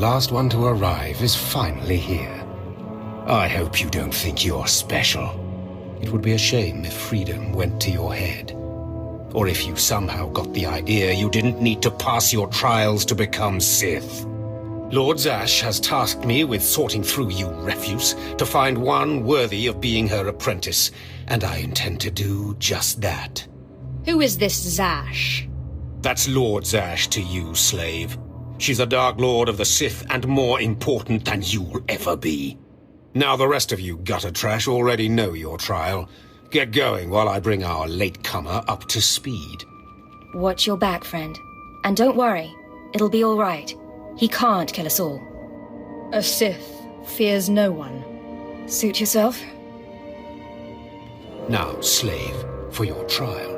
last one to arrive is finally here. I hope you don't think you're special. It would be a shame if freedom went to your head. Or if you somehow got the idea you didn't need to pass your trials to become Sith. Lord Zash has tasked me with sorting through you refuse to find one worthy of being her apprentice, and I intend to do just that. Who is this Zash? That's Lord Zash to you, slave. She's a Dark Lord of the Sith and more important than you'll ever be. Now the rest of you gutter trash already know your trial. Get going while I bring our latecomer up to speed. Watch your back, friend. And don't worry, it'll be all right. He can't kill us all. A Sith fears no one. Suit yourself? Now, slave, for your trial.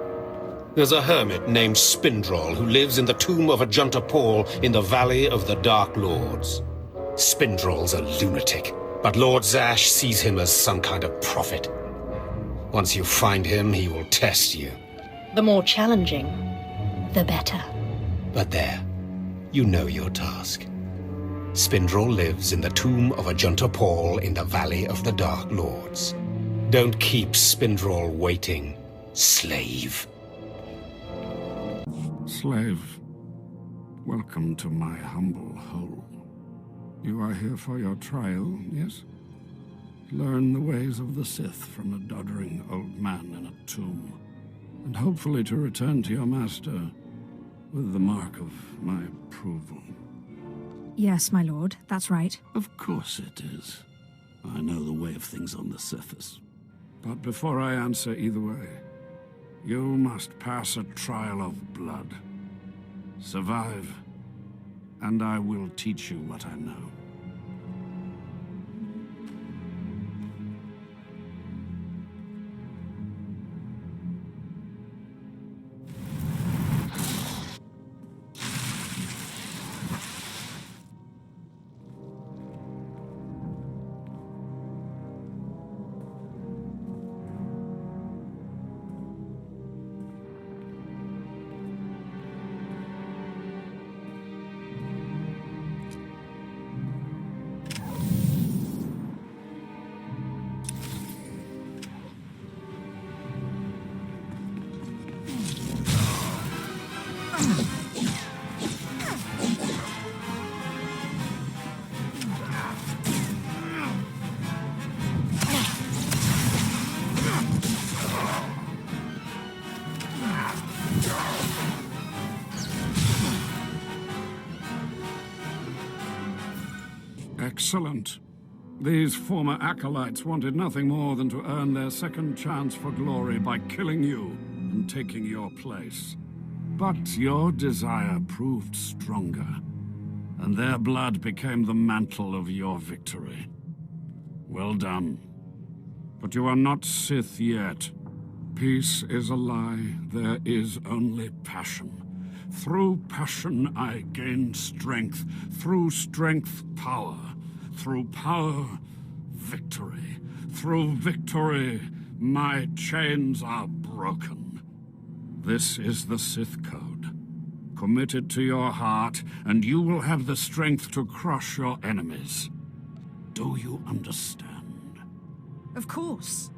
There's a hermit named Spindrol who lives in the tomb of Ajunta Paul in the Valley of the Dark Lords. Spindrol's a lunatic, but Lord Zash sees him as some kind of prophet. Once you find him, he will test you. The more challenging, the better. But there, you know your task. Spindrol lives in the tomb of Ajunta Paul in the Valley of the Dark Lords. Don't keep Spindrol waiting, slave. Slave, welcome to my humble home. You are here for your trial, yes? Learn the ways of the Sith from a doddering old man in a tomb, and hopefully to return to your master with the mark of my approval. Yes, my lord, that's right. Of course it is. I know the way of things on the surface. But before I answer either way, you must pass a trial of blood. Survive, and I will teach you what I know. Excellent. These former acolytes wanted nothing more than to earn their second chance for glory by killing you and taking your place. But your desire proved stronger, and their blood became the mantle of your victory. Well done. But you are not Sith yet. Peace is a lie. There is only passion. Through passion I gain strength. Through strength, power. Through power, victory. Through victory, my chains are broken. This is the Sith Code. Commit it to your heart, and you will have the strength to crush your enemies. Do you understand? Of course.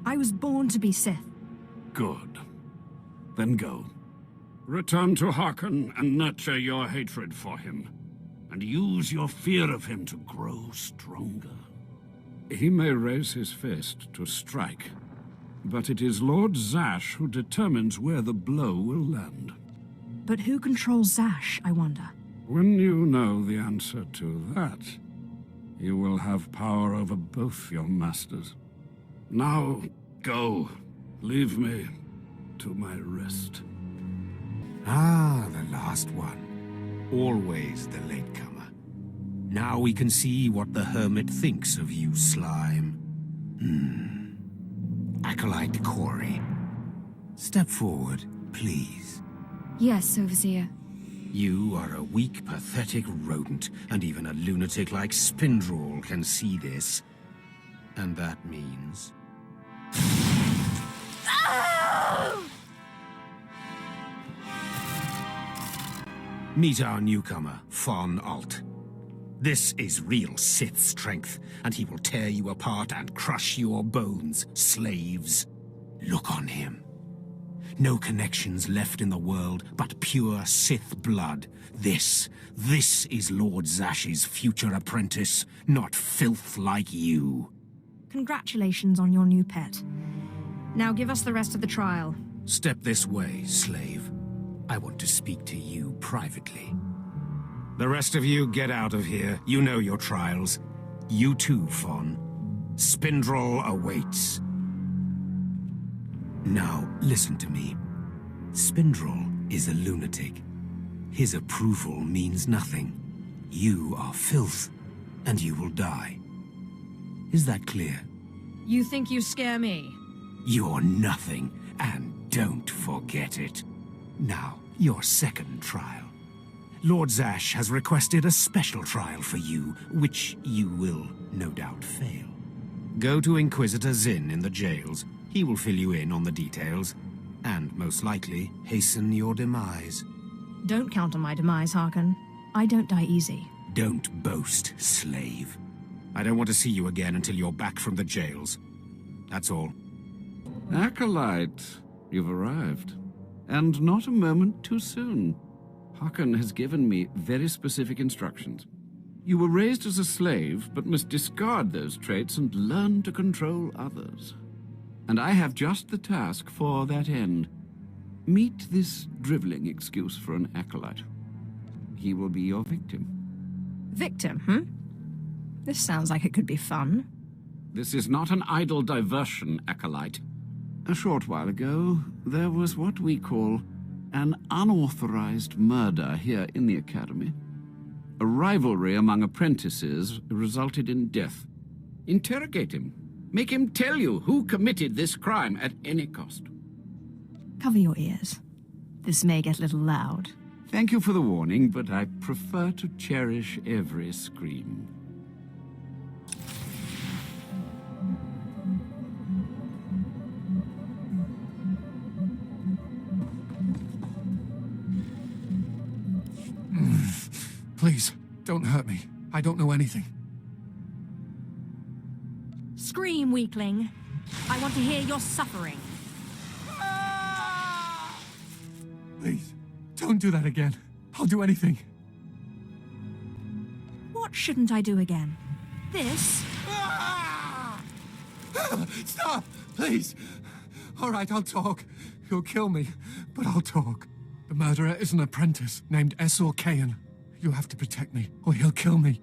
I was born to be Sith. Good. Then go. Return to Harkon and nurture your hatred for him. And use your fear of him to grow stronger. He may raise his fist to strike, but it is Lord Zash who determines where the blow will land. But who controls Zash, I wonder? When you know the answer to that, you will have power over both your masters. Now, go. Leave me to my rest. Ah, the last one. Always the latecomer. Now we can see what the hermit thinks of you, slime. Acolyte Corey. Step forward, please. Yes, Overseer. You are a weak, pathetic rodent, and even a lunatic like Spindrol can see this. And that means... Meet our newcomer, Von Alt. This is real Sith strength, and he will tear you apart and crush your bones, slaves. Look on him. No connections left in the world, but pure Sith blood. This is Lord Zash's future apprentice, not filth like you. Congratulations on your new pet. Now give us the rest of the trial. Step this way, slave. I want to speak to you privately. The rest of you get out of here. You know your trials. You too, Fawn. Spindrel awaits. Now, listen to me. Spindrel is a lunatic. His approval means nothing. You are filth, and you will die. Is that clear? You think you scare me? You're nothing, and don't forget it. Now, your second trial. Lord Zash has requested a special trial for you, which you will no doubt fail. Go to Inquisitor Zinn in the jails. He will fill you in on the details, and most likely hasten your demise. Don't count on my demise, Harkon. I don't die easy. Don't boast, slave. I don't want to see you again until you're back from the jails. That's all. Acolyte, you've arrived. And not a moment too soon. Harkon has given me very specific instructions. You were raised as a slave, but must discard those traits and learn to control others. And I have just the task for that end. Meet this driveling excuse for an acolyte. He will be your victim. Victim, This sounds like it could be fun. This is not an idle diversion, acolyte. A short while ago, there was what we call an unauthorized murder here in the Academy. A rivalry among apprentices resulted in death. Interrogate him. Make him tell you who committed this crime at any cost. Cover your ears. This may get a little loud. Thank you for the warning, but I prefer to cherish every scream. Please, don't hurt me. I don't know anything. Scream, weakling. I want to hear your suffering. Please, don't do that again. I'll do anything. What shouldn't I do again? This? Stop! Please! All right, I'll talk. You'll kill me, but I'll talk. The murderer is an apprentice named SWTOR Ta'nn. You have to protect me, or he'll kill me.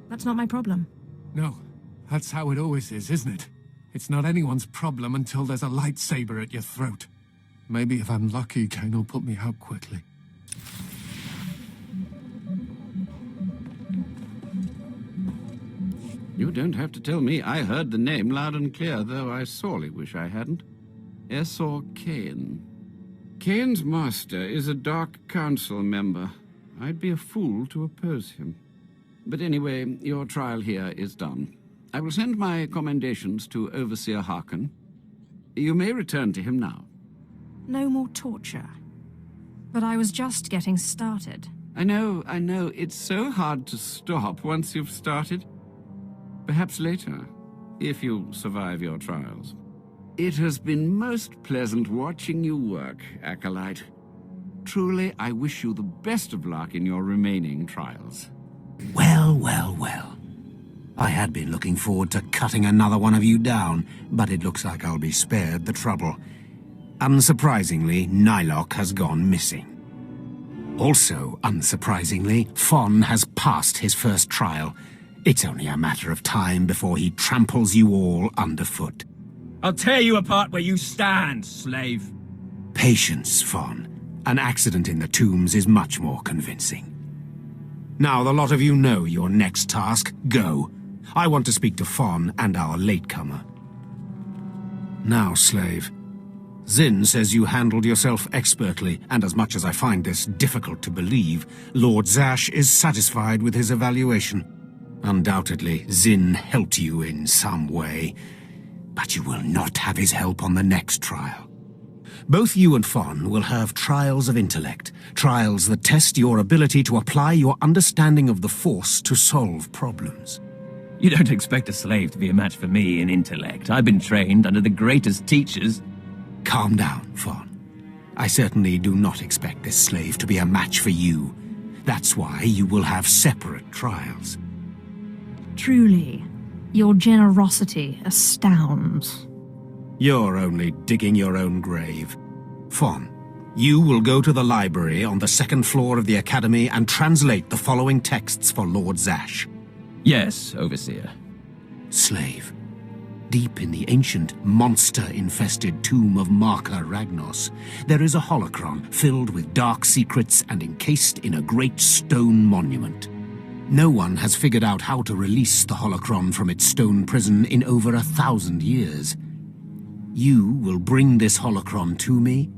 That's not my problem. No, that's how it always is, isn't it? It's not anyone's problem until there's a lightsaber at your throat. Maybe if I'm lucky, Kane will put me out quickly. You don't have to tell me. I heard the name loud and clear, though I sorely wish I hadn't. SWTOR Ta'nn. Kane's master is a Dark Council member. I'd be a fool to oppose him. But anyway, your trial here is done. I will send my commendations to Overseer Harkon. You may return to him now. No more torture. But I was just getting started. I know. It's so hard to stop once you've started. Perhaps later, if you survive your trials. It has been most pleasant watching you work, Acolyte. Truly, I wish you the best of luck in your remaining trials. Well, well, well. I had been looking forward to cutting another one of you down, but it looks like I'll be spared the trouble. Unsurprisingly, Nylock has gone missing. Also, unsurprisingly, Fawn has passed his first trial. It's only a matter of time before he tramples you all underfoot. I'll tear you apart where you stand, slave. Patience, Fawn. An accident in the tombs is much more convincing. Now, the lot of you know your next task. Go. I want to speak to Fawn and our latecomer. Now, slave. Zinn says you handled yourself expertly, and as much as I find this difficult to believe, Lord Zash is satisfied with his evaluation. Undoubtedly, Zinn helped you in some way, but you will not have his help on the next trial. Both you and Fawn will have trials of intellect, trials that test your ability to apply your understanding of the Force to solve problems. You don't expect a slave to be a match for me in intellect. I've been trained under the greatest teachers. Calm down, Fawn. I certainly do not expect this slave to be a match for you. That's why you will have separate trials. Truly, your generosity astounds. You're only digging your own grave. Fawn, you will go to the library on the second floor of the Academy and translate the following texts for Lord Zash. Yes, Overseer. Slave, deep in the ancient, monster-infested tomb of Marka Ragnos, there is a holocron filled with dark secrets and encased in a great stone monument. No one has figured out how to release the holocron from its stone prison in over 1,000 years. You will bring this holocron to me,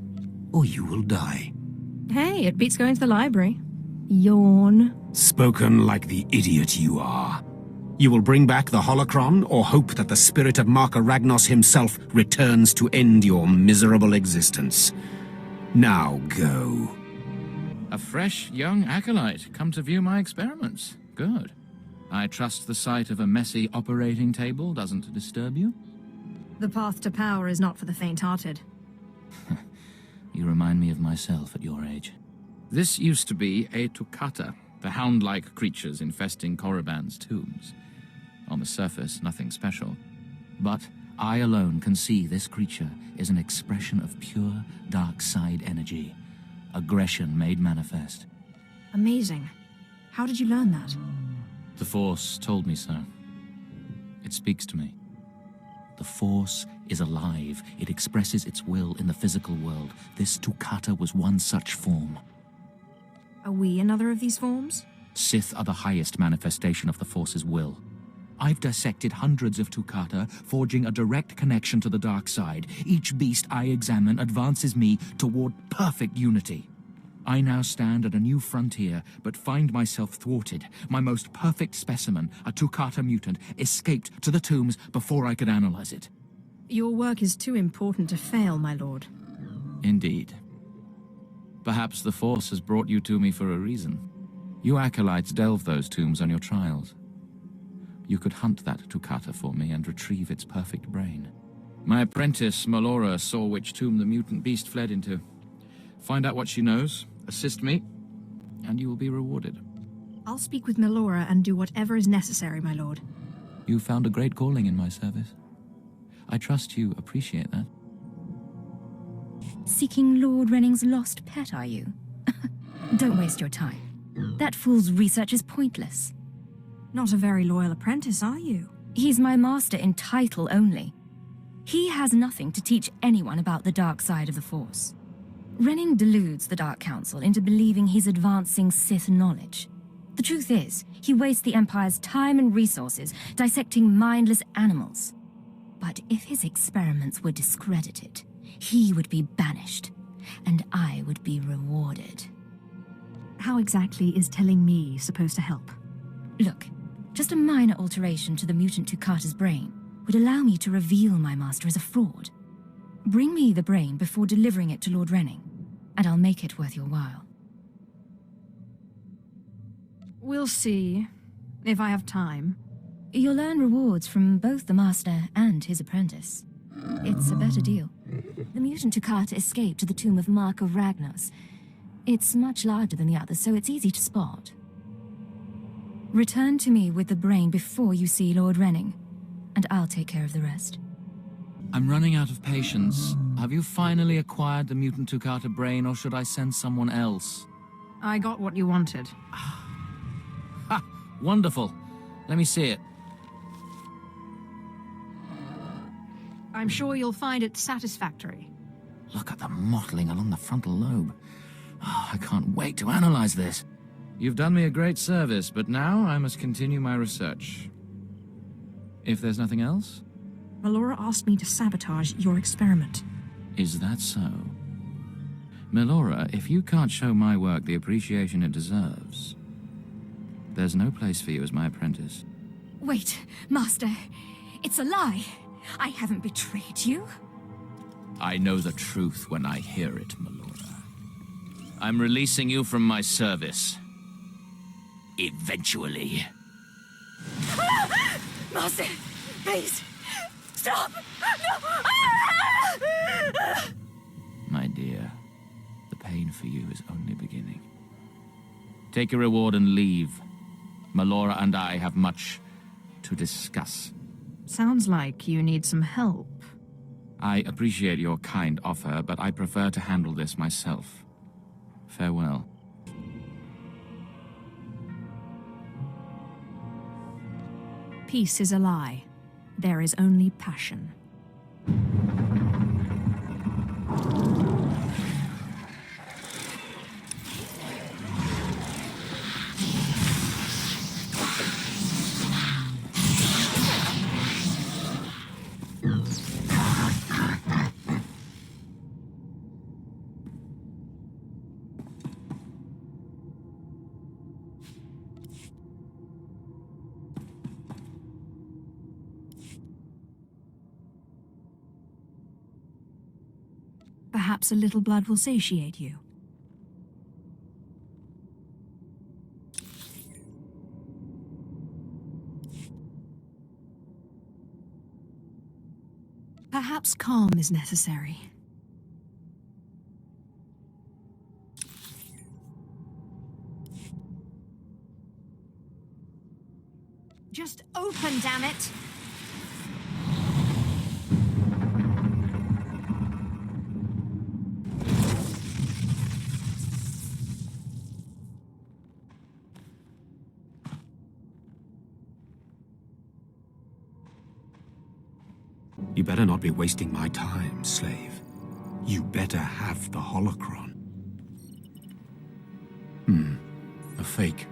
or you will die. Hey, it beats going to the library. Yawn. Spoken like the idiot you are. You will bring back the holocron, or hope that the spirit of Marka Ragnos himself returns to end your miserable existence. Now go. A fresh, young acolyte, come to view my experiments. Good. I trust the sight of a messy operating table doesn't disturb you? The path to power is not for the faint-hearted. You remind me of myself at your age. This used to be a Tukata, the hound-like creatures infesting Korriban's tombs. On the surface, nothing special. But I alone can see this creature is an expression of pure dark side energy. Aggression made manifest. Amazing. How did you learn that? The Force told me so. It speaks to me. The Force is alive. It expresses its will in the physical world. This Tukata was one such form. Are we another of these forms? Sith are the highest manifestation of the Force's will. I've dissected hundreds of Tukata, forging a direct connection to the dark side. Each beast I examine advances me toward perfect unity. I now stand at a new frontier, but find myself thwarted. My most perfect specimen, a Tukata mutant, escaped to the tombs before I could analyze it. Your work is too important to fail, my lord. Indeed. Perhaps the Force has brought you to me for a reason. You acolytes delve those tombs on your trials. You could hunt that Tukata for me and retrieve its perfect brain. My apprentice, Melora, saw which tomb the mutant beast fled into. Find out what she knows, assist me, and you will be rewarded. I'll speak with Melora and do whatever is necessary, my lord. You found a great calling in my service. I trust you appreciate that. Seeking Lord Renning's lost pet, are you? Don't waste your time. That fool's research is pointless. Not a very loyal apprentice, are you? He's my master in title only. He has nothing to teach anyone about the dark side of the Force. Renning deludes the Dark Council into believing he's advancing Sith knowledge. The truth is, he wastes the Empire's time and resources dissecting mindless animals. But if his experiments were discredited, he would be banished, and I would be rewarded. How exactly is telling me supposed to help? Look, just a minor alteration to the mutant Tukata's brain would allow me to reveal my master as a fraud. Bring me the brain before delivering it to Lord Renning, and I'll make it worth your while. We'll see, if I have time. You'll earn rewards from both the master and his apprentice. It's a better deal. The mutant Tukata escaped to the tomb of Marka Ragnos. It's much larger than the others, so it's easy to spot. Return to me with the brain before you see Lord Renning, and I'll take care of the rest. I'm running out of patience. Have you finally acquired the mutant Tukata brain, or should I send someone else? I got what you wanted. Ha! Wonderful. Let me see it. I'm sure you'll find it satisfactory. Look at the mottling along the frontal lobe. Oh, I can't wait to analyze this. You've done me a great service, but now I must continue my research. If there's nothing else? Melora asked me to sabotage your experiment. Is that so? Melora, if you can't show my work the appreciation it deserves, there's no place for you as my apprentice. Wait, Master. It's a lie. I haven't betrayed you. I know the truth when I hear it, Melora. I'm releasing you from my service. Eventually. Master, please, stop! No! My dear, the pain for you is only beginning. Take your reward and leave. Melora and I have much to discuss. Sounds like you need some help. I appreciate your kind offer, but I prefer to handle this myself. Farewell. Peace is a lie. There is only passion. Perhaps a little blood will satiate you. Perhaps calm is necessary. Just open, damn it! You better not be wasting my time, slave. You better have the holocron. A fake.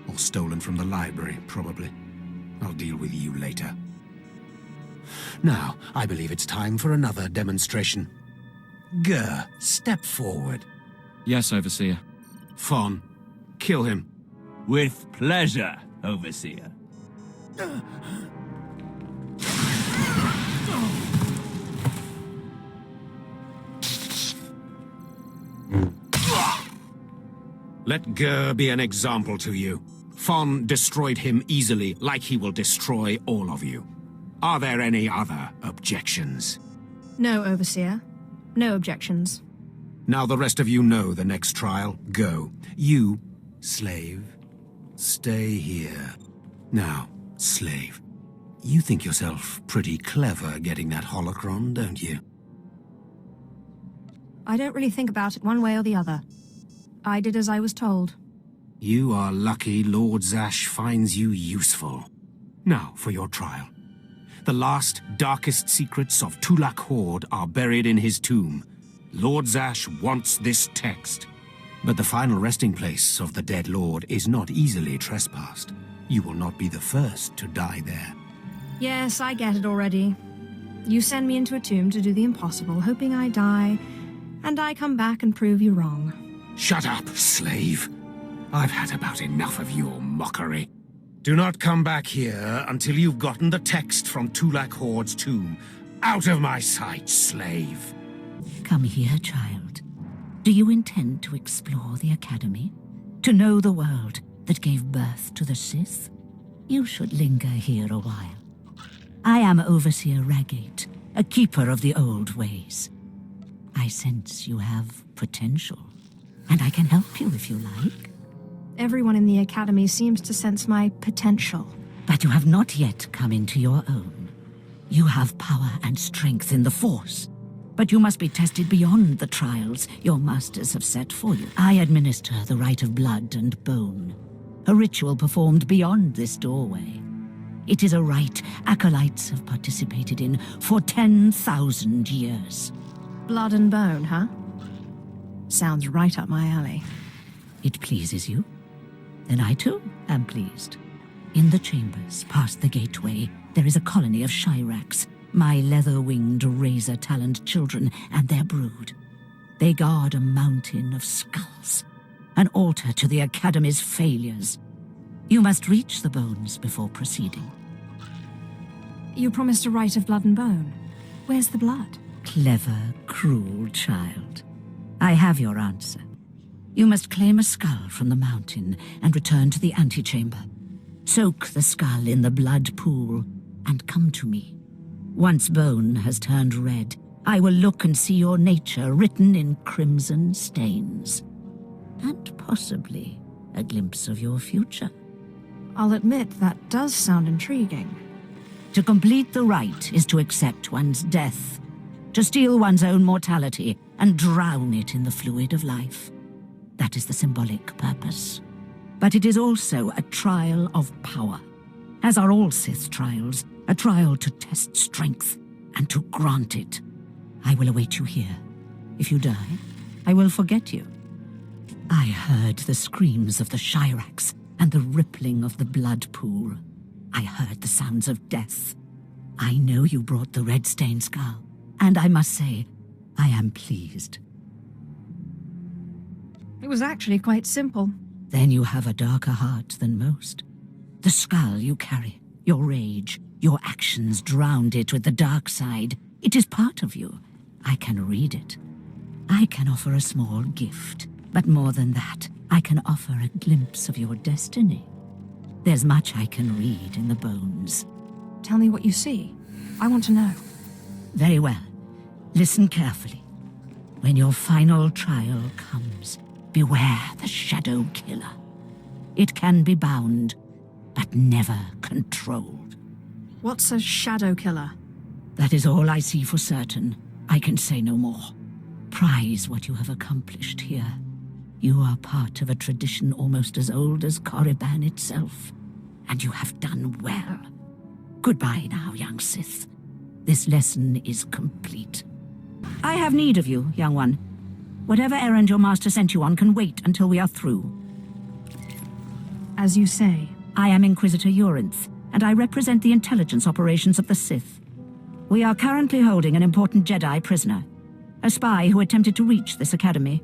Or stolen from the library, probably. I'll deal with you later. Now, I believe it's time for another demonstration. Gur, step forward. Yes, Overseer. Fon, kill him. With pleasure, Overseer. Let Gur be an example to you. Fon destroyed him easily, like he will destroy all of you. Are there any other objections? No, Overseer. No objections. Now the rest of you know the next trial. Go. You, slave, stay here. Now, slave, you think yourself pretty clever getting that holocron, don't you? I don't really think about it one way or the other. I did as I was told. You are lucky Lord Zash finds you useful. Now for your trial. The last, darkest secrets of Tulak Horde are buried in his tomb. Lord Zash wants this text. But the final resting place of the dead lord is not easily trespassed. You will not be the first to die there. Yes, I get it already. You send me into a tomb to do the impossible, hoping I die, and I come back and prove you wrong. Shut up, slave. I've had about enough of your mockery. Do not come back here until you've gotten the text from Tulak Horde's tomb. Out of my sight, slave. Come here, child. Do you intend to explore the Academy? To know the world that gave birth to the Sith? You should linger here a while. I am Overseer Ragate, a keeper of the old ways. I sense you have potential, and I can help you if you like. Everyone in the Academy seems to sense my potential. But you have not yet come into your own. You have power and strength in the Force, but you must be tested beyond the trials your masters have set for you. I administer the rite of blood and bone, a ritual performed beyond this doorway. It is a rite acolytes have participated in for 10,000 years. Blood and bone, huh? Sounds right up my alley. It pleases you? Then I too am pleased. In the chambers, past the gateway, there is a colony of Shyraks, my leather-winged, razor-taloned children and their brood. They guard a mountain of skulls, an altar to the Academy's failures. You must reach the bones before proceeding. You promised a rite of blood and bone. Where's the blood? clever, cruel child. I have your answer. You must claim a skull from the mountain and return to the antechamber. Soak the skull in the blood pool and come to me. Once bone has turned red, I will look and see your nature written in crimson stains. And possibly a glimpse of your future. I'll admit that does sound intriguing. To complete the rite is to accept one's death, to steal one's own mortality and drown it in the fluid of life. That is the symbolic purpose. But it is also a trial of power, as are all Sith trials, a trial to test strength and to grant it. I will await you here. If you die, I will forget you. I heard the screams of the Shirax and the rippling of the blood pool. I heard the sounds of death. I know you brought the red-stained skull, and I must say, I am pleased. It was actually quite simple. Then you have a darker heart than most. The skull you carry, your rage, your actions drowned it with the dark side. It is part of you. I can read it. I can offer a small gift, but more than that, I can offer a glimpse of your destiny. There's much I can read in the bones. Tell me what you see. I want to know. Very well. Listen carefully. When your final trial comes, beware the Shadow Killer. It can be bound, but never controlled. What's a Shadow Killer? That is all I see for certain. I can say no more. Prize what you have accomplished here. You are part of a tradition almost as old as Korriban itself, and you have done well. Goodbye now, young Sith. This lesson is complete. I have need of you, young one. Whatever errand your master sent you on can wait until we are through. As you say. I am Inquisitor Urinth, and I represent the intelligence operations of the Sith. We are currently holding an important Jedi prisoner, a spy who attempted to reach this academy.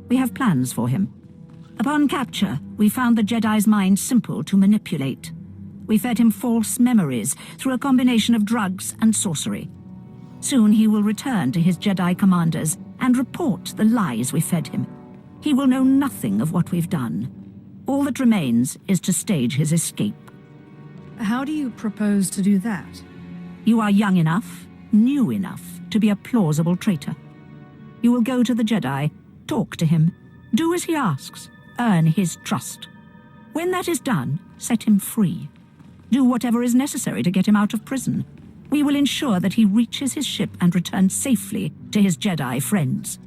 We have plans for him. Upon capture, we found the Jedi's mind simple to manipulate. We fed him false memories through a combination of drugs and sorcery. Soon he will return to his Jedi commanders and report the lies we fed him. He will know nothing of what we've done. All that remains is to stage his escape. How do you propose to do that? You are young enough, new enough, to be a plausible traitor. You will go to the Jedi, talk to him, do as he asks, earn his trust. When that is done, set him free. Do whatever is necessary to get him out of prison. We will ensure that he reaches his ship and returns safely to his Jedi friends.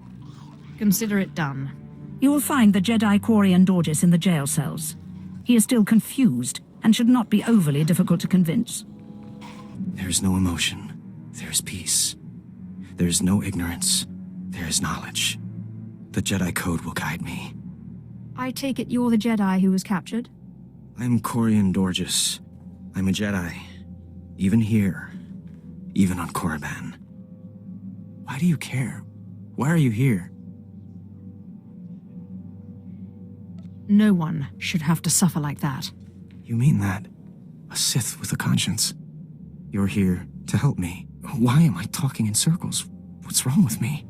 Consider it done. You will find the Jedi Quarian Dorgis in the jail cells. He is still confused and should not be overly difficult to convince. There is no emotion. There is peace. There is no ignorance. There is knowledge. The Jedi Code will guide me. I take it you're the Jedi who was captured? I'm Quarian Dorgis. I'm a Jedi. Even here. Even on Korriban. Why do you care? Why are you here? No one should have to suffer like that. You mean that? A Sith with a conscience. You're here to help me. Why am I talking in circles? What's wrong with me?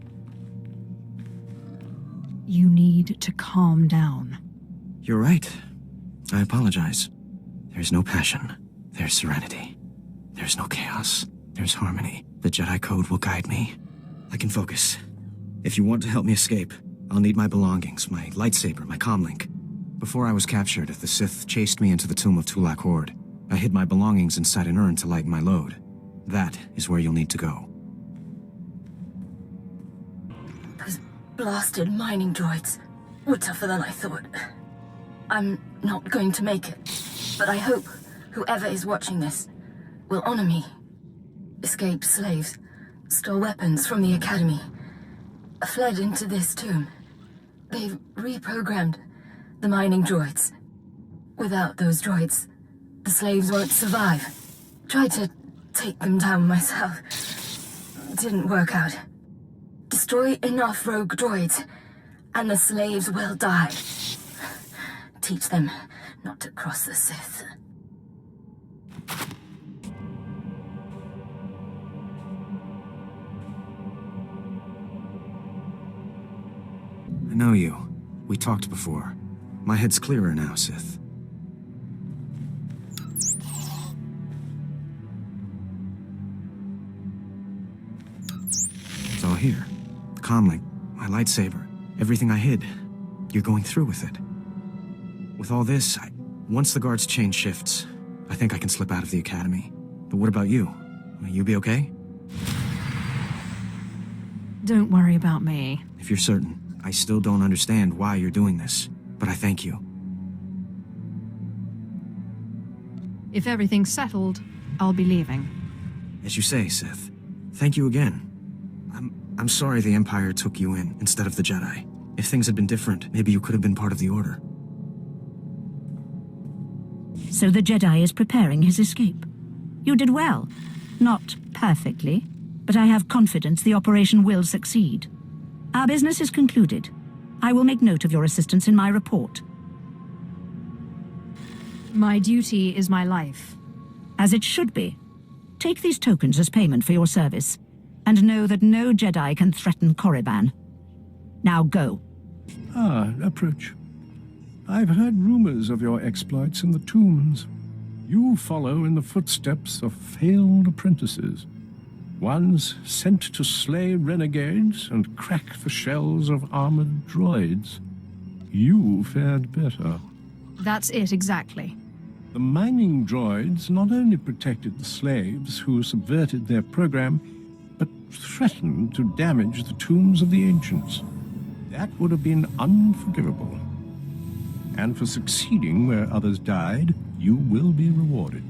You need to calm down. You're right. I apologize. There's no passion. There's serenity. There's no chaos. There's harmony. The Jedi Code will guide me. I can focus. If you want to help me escape, I'll need my belongings, my lightsaber, my comlink. Before I was captured, the Sith chased me into the tomb of Tulak Horde. I hid my belongings inside an urn to lighten my load. That is where you'll need to go. Those blasted mining droids were tougher than I thought. I'm not going to make it, but I hope whoever is watching this will honor me. Escaped slaves, stole weapons from the academy, fled into this tomb. They've reprogrammed the mining droids. Without those droids, the slaves won't survive. Tried to take them down myself. Didn't work out. Destroy enough rogue droids, and the slaves will die. Teach them not to cross the Sith. I know you. We talked before. My head's clearer now, Sith. It's all here. The comlink, my lightsaber, everything I hid. You're going through with it. With all this, once the guards change shifts, I think I can slip out of the academy. But what about you? Will you be okay? Don't worry about me. If you're certain, I still don't understand why you're doing this, but I thank you. If everything's settled, I'll be leaving. As you say, Sith. Thank you again. I'm sorry the Empire took you in instead of the Jedi. If things had been different, maybe you could have been part of the Order. So the Jedi is preparing his escape. You did well. Not perfectly, but I have confidence the operation will succeed. Our business is concluded. I will make note of your assistance in my report. My duty is my life. As it should be. Take these tokens as payment for your service, and know that no Jedi can threaten Korriban. Now go. Ah, approach. I've heard rumors of your exploits in the tombs. You follow in the footsteps of failed apprentices. Ones sent to slay renegades and crack the shells of armored droids. You fared better. That's it, exactly. The mining droids not only protected the slaves who subverted their program, but threatened to damage the tombs of the ancients. That would have been unforgivable. And for succeeding where others died, you will be rewarded.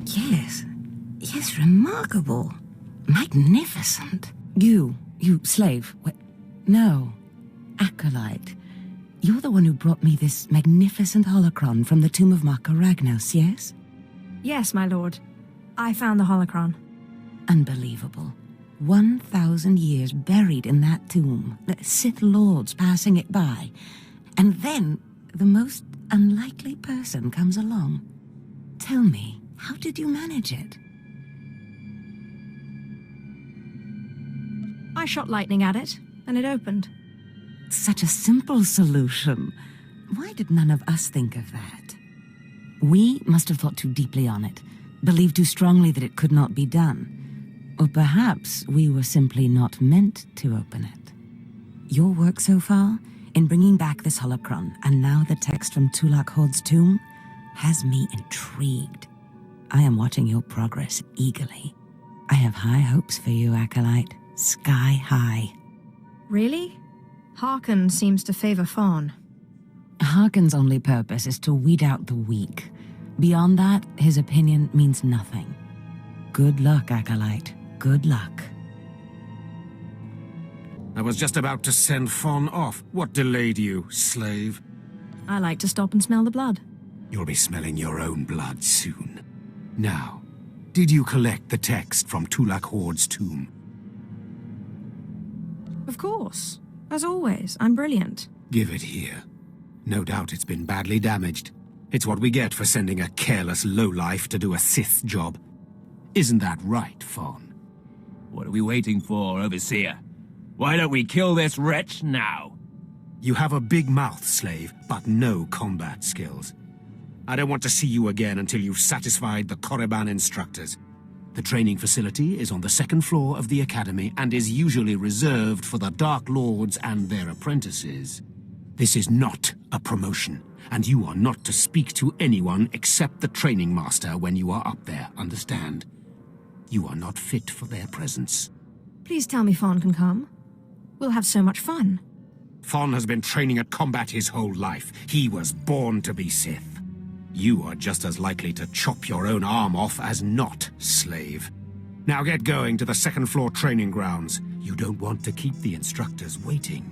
Yes. Yes, remarkable. Magnificent. You slave. No. Acolyte. You're the one who brought me this magnificent holocron from the tomb of Marka Ragnos, yes? Yes, my lord. I found the holocron. Unbelievable. 1,000 years buried in that tomb. The Sith Lords passing it by. And then the most unlikely person comes along. Tell me, how did you manage it? I shot lightning at it, and it opened. Such a simple solution. Why did none of us think of that? We must have thought too deeply on it, believed too strongly that it could not be done. Or perhaps we were simply not meant to open it. Your work so far, in bringing back this holocron, and now the text from Tulak Hord's tomb, has me intrigued. I am watching your progress eagerly. I have high hopes for you, Acolyte. Sky high. Really? Harkon seems to favor Fawn. Harkon's only purpose is to weed out the weak. Beyond that, his opinion means nothing. Good luck, Acolyte. Good luck. I was just about to send Fawn off. What delayed you, slave? I like to stop and smell the blood. You'll be smelling your own blood soon. Now, did you collect the text from Tulak Hord's tomb? Of course. As always, I'm brilliant. Give it here. No doubt it's been badly damaged. It's what we get for sending a careless lowlife to do a Sith job. Isn't that right, Fawn? What are we waiting for, Overseer? Why don't we kill this wretch now? You have a big mouth, slave, but no combat skills. I don't want to see you again until you've satisfied the Korriban instructors. The training facility is on the second floor of the Academy and is usually reserved for the Dark Lords and their apprentices. This is not a promotion, and you are not to speak to anyone except the training master when you are up there, understand? You are not fit for their presence. Please tell me Fawn can come. We'll have so much fun. Fawn has been training at combat his whole life. He was born to be Sith. You are just as likely to chop your own arm off as not, slave. Now get going to the second floor training grounds. You don't want to keep the instructors waiting.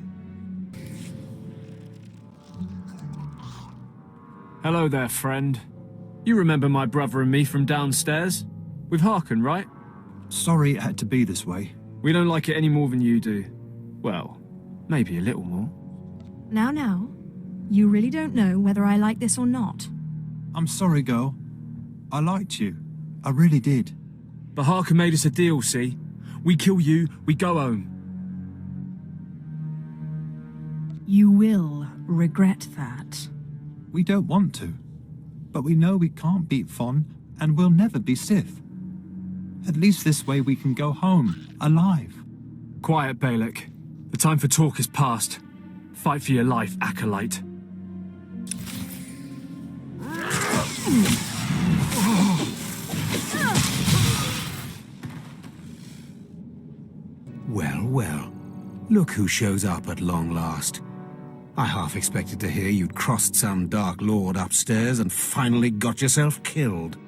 Hello there, friend. You remember my brother and me from downstairs? With Harkon, right? Sorry it had to be this way. We don't like it any more than you do. Well, maybe a little more. Now. You really don't know whether I like this or not. I'm sorry, girl. I liked you. I really did. But Harkon made us a deal, see? We kill you, we go home. You will regret that. We don't want to. But we know we can't beat Fon, and we'll never be Sith. At least this way we can go home, alive. Quiet, Balak. The time for talk is past. Fight for your life, Acolyte. Well, well. Look who shows up at long last. I half expected to hear you'd crossed some Dark Lord upstairs and finally got yourself killed.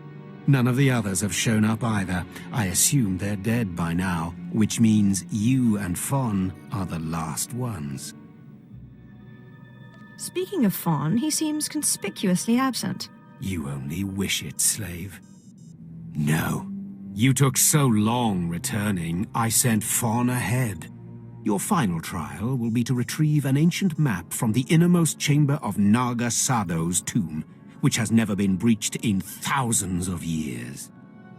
None of the others have shown up either. I assume they're dead by now, which means you and Fon are the last ones. Speaking of Fon, he seems conspicuously absent. You only wish it, slave. No. You took so long returning, I sent Fon ahead. Your final trial will be to retrieve an ancient map from the innermost chamber of Naga Sado's tomb, which has never been breached in thousands of years.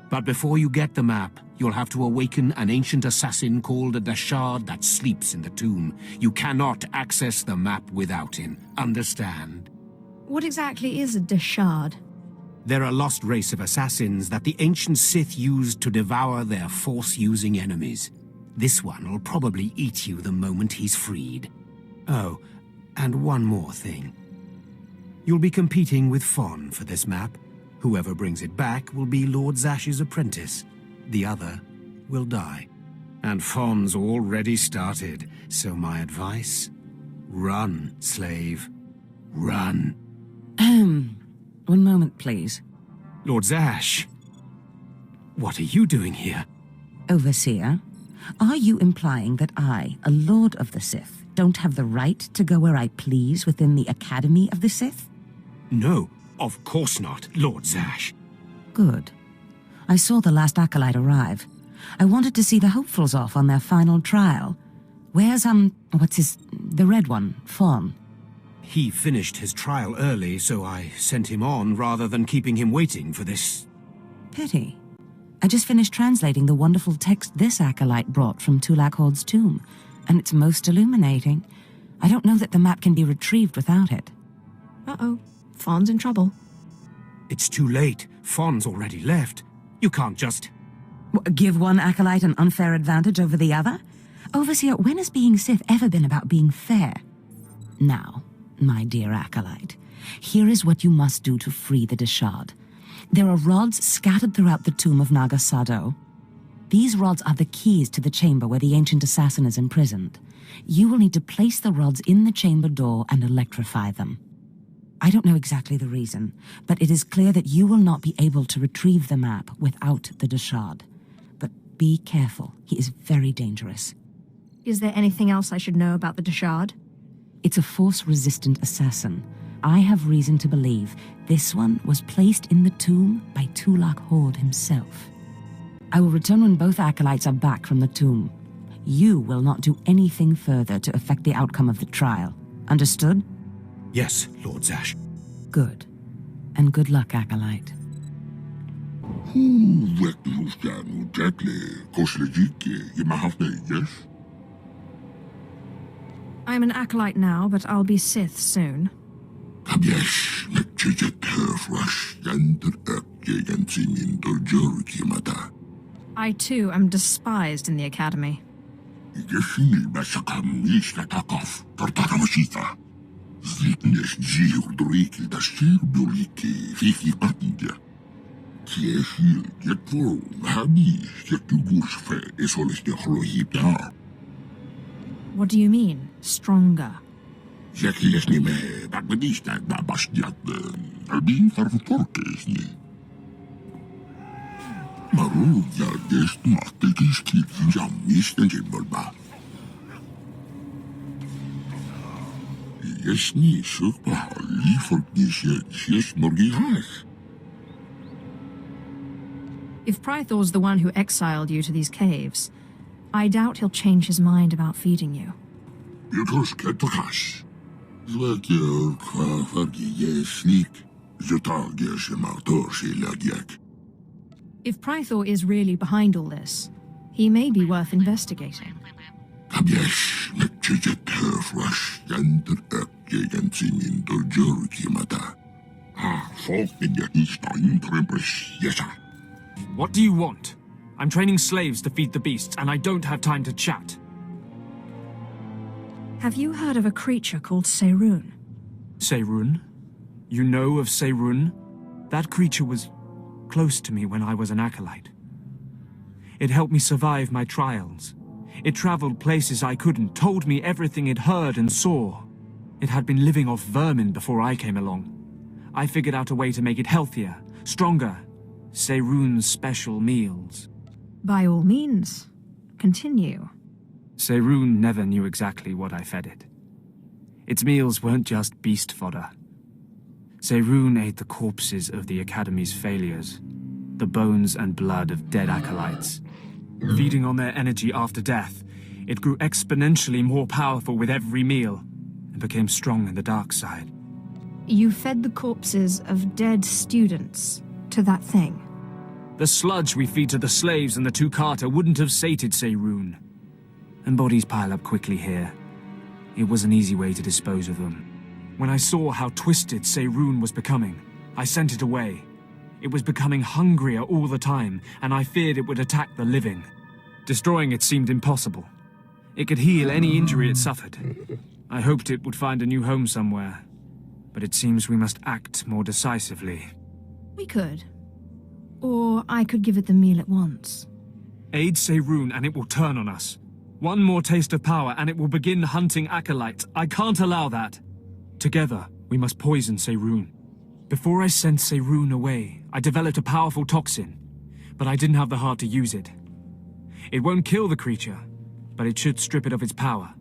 But before you get the map, you'll have to awaken an ancient assassin called a Dashard that sleeps in the tomb. You cannot access the map without him. Understand? What exactly is a Dashard? They're a lost race of assassins that the ancient Sith used to devour their Force-using enemies. This one will probably eat you the moment he's freed. Oh, and one more thing. You'll be competing with Fon for this map. Whoever brings it back will be Lord Zash's apprentice. The other will die. And Fon's already started, so my advice? Run, slave. Run. One moment, please. Lord Zash, what are you doing here? Overseer, are you implying that I, a Lord of the Sith, don't have the right to go where I please within the Academy of the Sith? No, of course not, Lord Zash. Good. I saw the last Acolyte arrive. I wanted to see the hopefuls off on their final trial. Where's, the red one, Fon? He finished his trial early, so I sent him on rather than keeping him waiting for this. Pity. I just finished translating the wonderful text this Acolyte brought from Tulak Horde's tomb, and it's most illuminating. I don't know that the map can be retrieved without it. Uh-oh. Fon's in trouble. It's too late. Fon's already left. You can't just... Give one Acolyte an unfair advantage over the other? Overseer, when has being Sith ever been about being fair? Now, my dear Acolyte, here is what you must do to free the Dashard. There are rods scattered throughout the tomb of Naga Sado. These rods are the keys to the chamber where the ancient assassin is imprisoned. You will need to place the rods in the chamber door and electrify them. I don't know exactly the reason, but it is clear that you will not be able to retrieve the map without the Dashard. But be careful, he is very dangerous. Is there anything else I should know about the Dashard? It's a Force-resistant assassin. I have reason to believe this one was placed in the tomb by Tulak Horde himself. I will return when both Acolytes are back from the tomb. You will not do anything further to affect the outcome of the trial. Understood? Yes, Lord Zash. Good. And good luck, Acolyte. I'm an Acolyte now, but I'll be Sith soon. I too am despised in the Academy. What do you mean, stronger? If Prythor's the one who exiled you to these caves, I doubt he'll change his mind about feeding you. If Prythor is really behind all this, he may be worth investigating. What do you want? I'm training slaves to feed the beasts, and I don't have time to chat. Have you heard of a creature called Seirun? Seirun? You know of Seirun? That creature was close to me when I was an acolyte. It helped me survive my trials. It traveled places I couldn't, told me everything it heard and saw. It had been living off vermin before I came along. I figured out a way to make it healthier, stronger. Seirun's special meals. By all means, continue. Seirun never knew exactly what I fed it. Its meals weren't just beast fodder. Seirun ate the corpses of the Academy's failures, the bones and blood of dead acolytes. Feeding on their energy after death, it grew exponentially more powerful with every meal, and became strong in the dark side. You fed the corpses of dead students to that thing? The sludge we feed to the slaves and the two Carter wouldn't have sated Seirun. And bodies pile up quickly here. It was an easy way to dispose of them. When I saw how twisted Seirun was becoming, I sent it away. It was becoming hungrier all the time, and I feared it would attack the living. Destroying it seemed impossible. It could heal any injury it suffered. I hoped it would find a new home somewhere, but it seems we must act more decisively. We could. Or I could give it the meal at once. Aid Seirun and it will turn on us. One more taste of power and it will begin hunting acolytes. I can't allow that. Together, we must poison Seirun. Before I sent Seirun away, I developed a powerful toxin, but I didn't have the heart to use it. It won't kill the creature, but it should strip it of its power.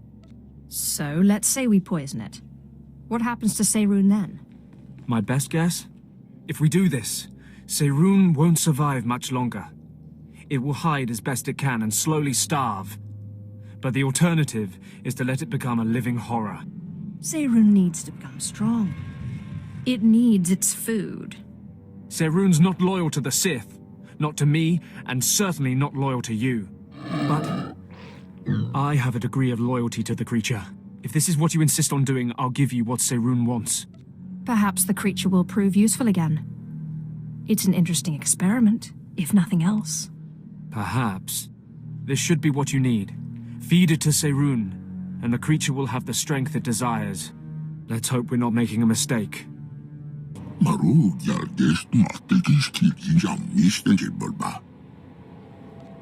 So, let's say we poison it. What happens to Seirun then? My best guess? If we do this, Seirun won't survive much longer. It will hide as best it can and slowly starve. But the alternative is to let it become a living horror. Seirun needs to become strong. It needs its food. Seirun's not loyal to the Sith, not to me, and certainly not loyal to you. But I have a degree of loyalty to the creature. If this is what you insist on doing, I'll give you what Seirun wants. Perhaps the creature will prove useful again. It's an interesting experiment, if nothing else. Perhaps. This should be what you need. Feed it to Seirun, and the creature will have the strength it desires. Let's hope we're not making a mistake.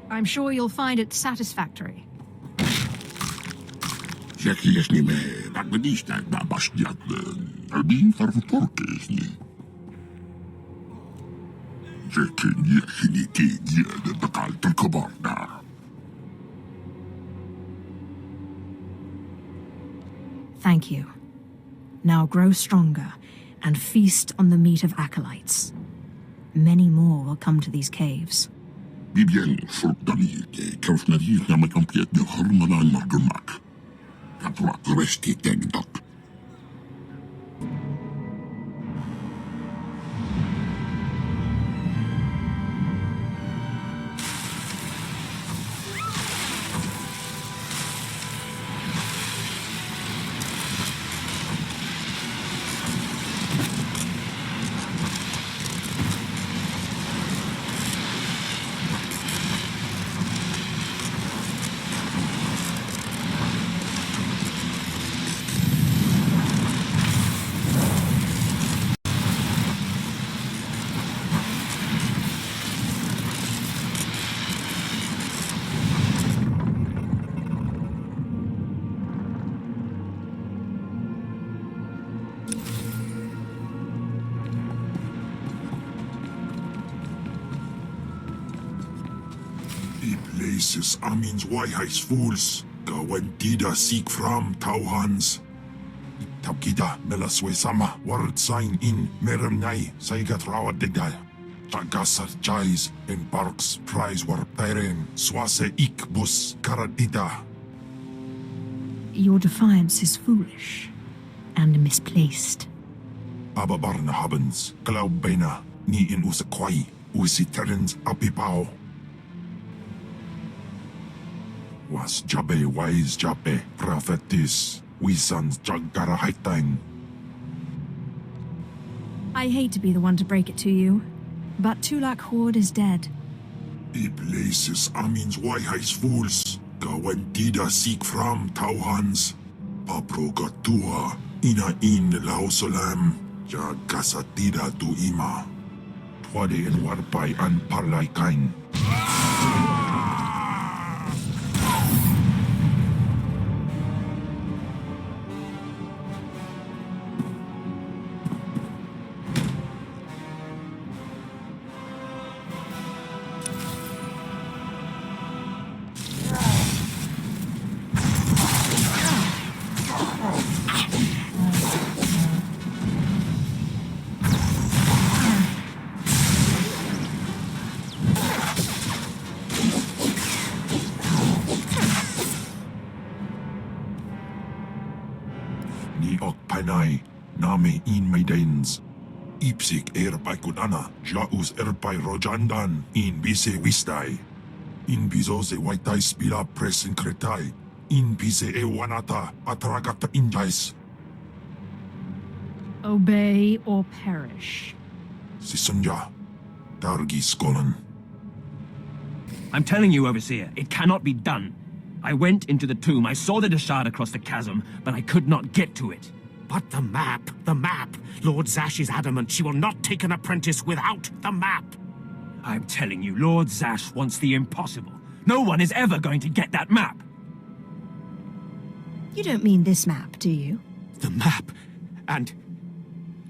I'm sure you'll find it satisfactory. Thank you. Now grow stronger and feast on the meat of acolytes. Many more will come to these caves. Places Amin's Waiheis fools, Gawentida seek from Tauhans. Taukida Melaswe Sama, Ward sign in Meremnai, Saigatrawa Dedal. Tagasar Jais, and Parks Prize War Peren, Swase Ikbus Karadida. Your defiance is foolish and misplaced. Ababarna Habens, Glaubena, Ni in Usakwai, Usiterens Apipao. Was Jabe wise Jabe, prophetess, Wisans Jagara Haitang. I hate to be the one to break it to you, but Tulak Horde is dead. I places Amins Waihais fools. Gawantida seek from Tauhans. Paprogatua. Ina in Lausolam. Jagasatida tu ima. Twade en warpai an parlay kain. Name in Maidens. Ipsik erpai kudana, Jaus erpai rojandan, in bise wistai. In bizose waitai spila presin kretai, in bise ewanata, atragata injais. Obey or perish. Sisunja, Dargi Skolan. I'm telling you, Overseer, it cannot be done. I went into the tomb, I saw the Deshard across the chasm, but I could not get to it. But the map! Lord Zash is adamant she will not take an apprentice without the map! I'm telling you, Lord Zash wants the impossible. No one is ever going to get that map! You don't mean this map, do you? The map? And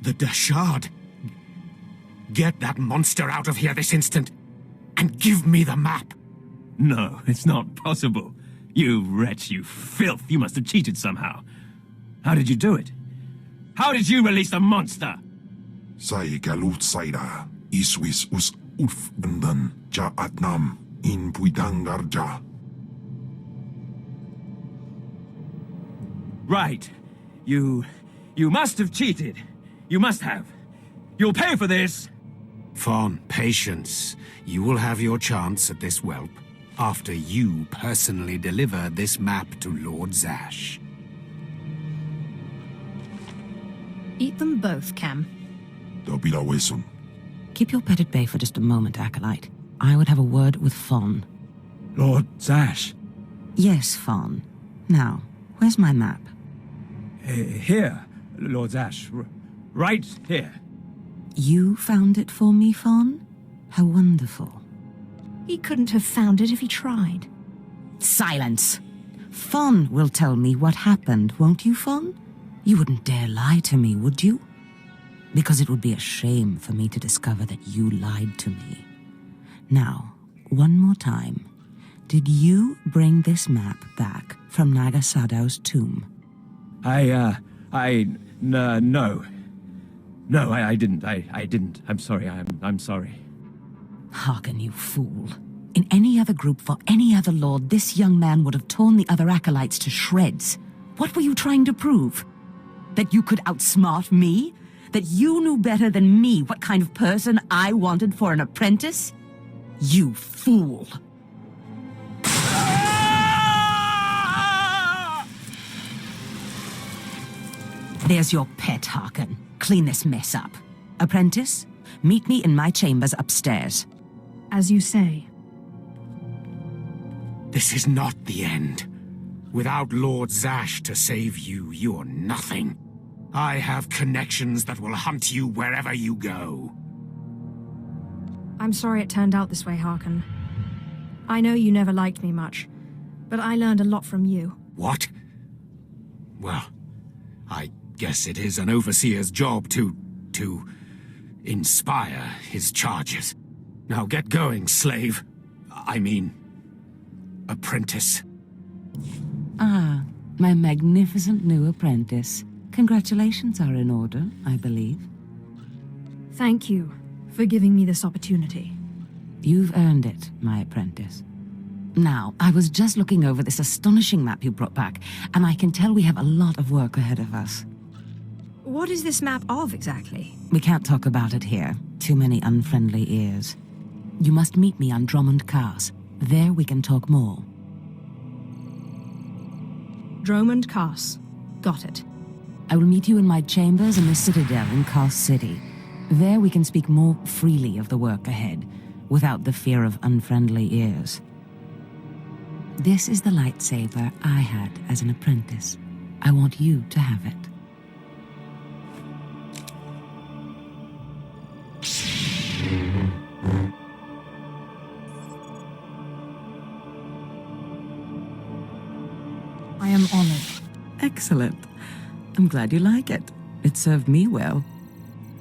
the Deshard? Get that monster out of here this instant, and give me the map! No, it's not possible. You wretch, you filth, you must have cheated somehow. How did you do it? How did you release the monster? Sai galut saida, iswis us uf bandan, ja atnam, in puidangarja. Right. You must have cheated. You must have. You'll pay for this. Fawn, patience. You will have your chance at this whelp after you personally deliver this map to Lord Zash. Eat them both, Cam. Keep your pet at bay for just a moment, Acolyte. I would have a word with Fawn. Lord Zash? Yes, Fawn. Now, where's my map? Here, Lord Zash. Right here. You found it for me, Fawn? How wonderful. He couldn't have found it if he tried. Silence! Fawn will tell me what happened, won't you, Fawn? You wouldn't dare lie to me, would you? Because it would be a shame for me to discover that you lied to me. Now, one more time. Did you bring this map back from Nagasadow's tomb? No. No, I didn't. I didn't. I'm sorry. I'm sorry. Hearken, you fool. In any other group for any other lord, this young man would have torn the other acolytes to shreds. What were you trying to prove? That you could outsmart me? That you knew better than me what kind of person I wanted for an apprentice? You fool! There's your pet, Harkin. Clean this mess up. Apprentice, meet me in my chambers upstairs. As you say. This is not the end. Without Lord Zash to save you, you're nothing. I have connections that will hunt you wherever you go. I'm sorry it turned out this way, Harkin. I know you never liked me much, but I learned a lot from you. What? Well, I guess it is an overseer's job to inspire his charges. Now get going, slave. I mean, apprentice. Ah, my magnificent new apprentice. Congratulations are in order, I believe. Thank you for giving me this opportunity. You've earned it, my apprentice. Now, I was just looking over this astonishing map you brought back, and I can tell we have a lot of work ahead of us. What is this map of, exactly? We can't talk about it here. Too many unfriendly ears. You must meet me on Drummond Cars. There we can talk more. Drummond Cars. Got it. I will meet you in my chambers in the Citadel in Kars City. There we can speak more freely of the work ahead, without the fear of unfriendly ears. This is the lightsaber I had as an apprentice. I want you to have it. I am honored. Excellent. I'm glad you like it. It served me well.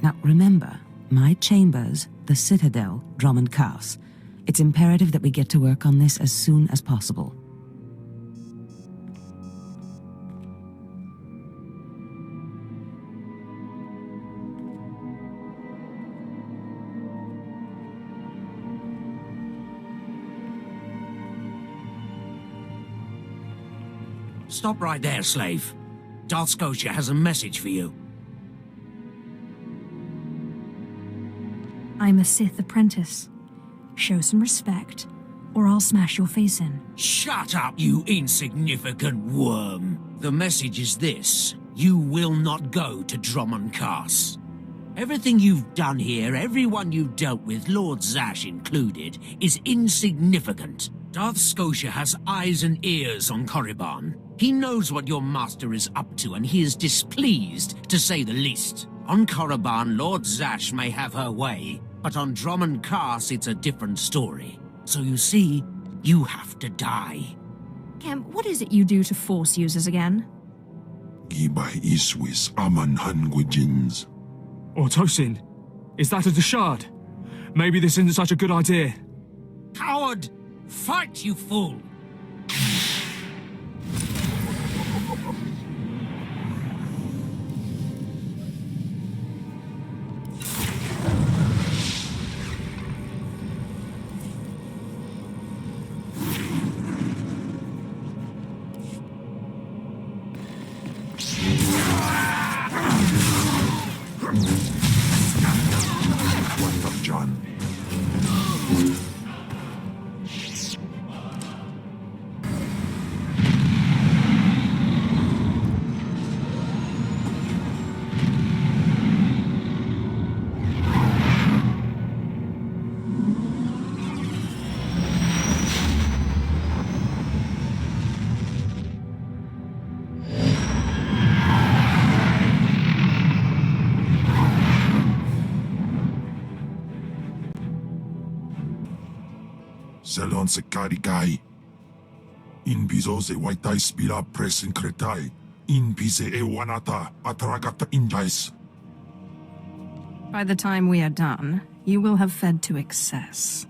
Now remember, my chambers, the Citadel, Drummond Kars. It's imperative that we get to work on this as soon as possible. Stop right there, slave. Darth Scotia has a message for you. I'm a Sith apprentice. Show some respect, or I'll smash your face in. Shut up, you insignificant worm. The message is this. You will not go to Drummond Kars. Everything you've done here, everyone you've dealt with, Lord Zash included, is insignificant. Darth Scotia has eyes and ears on Korriban. He knows what your master is up to, and he is displeased, to say the least. On Korriban, Lord Zash may have her way, but on Drummond Kars, it's a different story. So you see, you have to die. Cam, what is it you do to Force users again? Gibay iswis aman hangujins. Or Tosin, is that a Deshard? Maybe this isn't such a good idea. Coward! Fight, you fool! Selon se carigai. In bizo se waitai spila presin kretai. In pise e wanata atragata injais. By the time we are done, you will have fed to excess.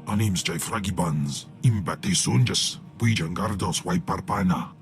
Anims jai fragibans. Imbate sunjas. Puijan gardos wai parpana.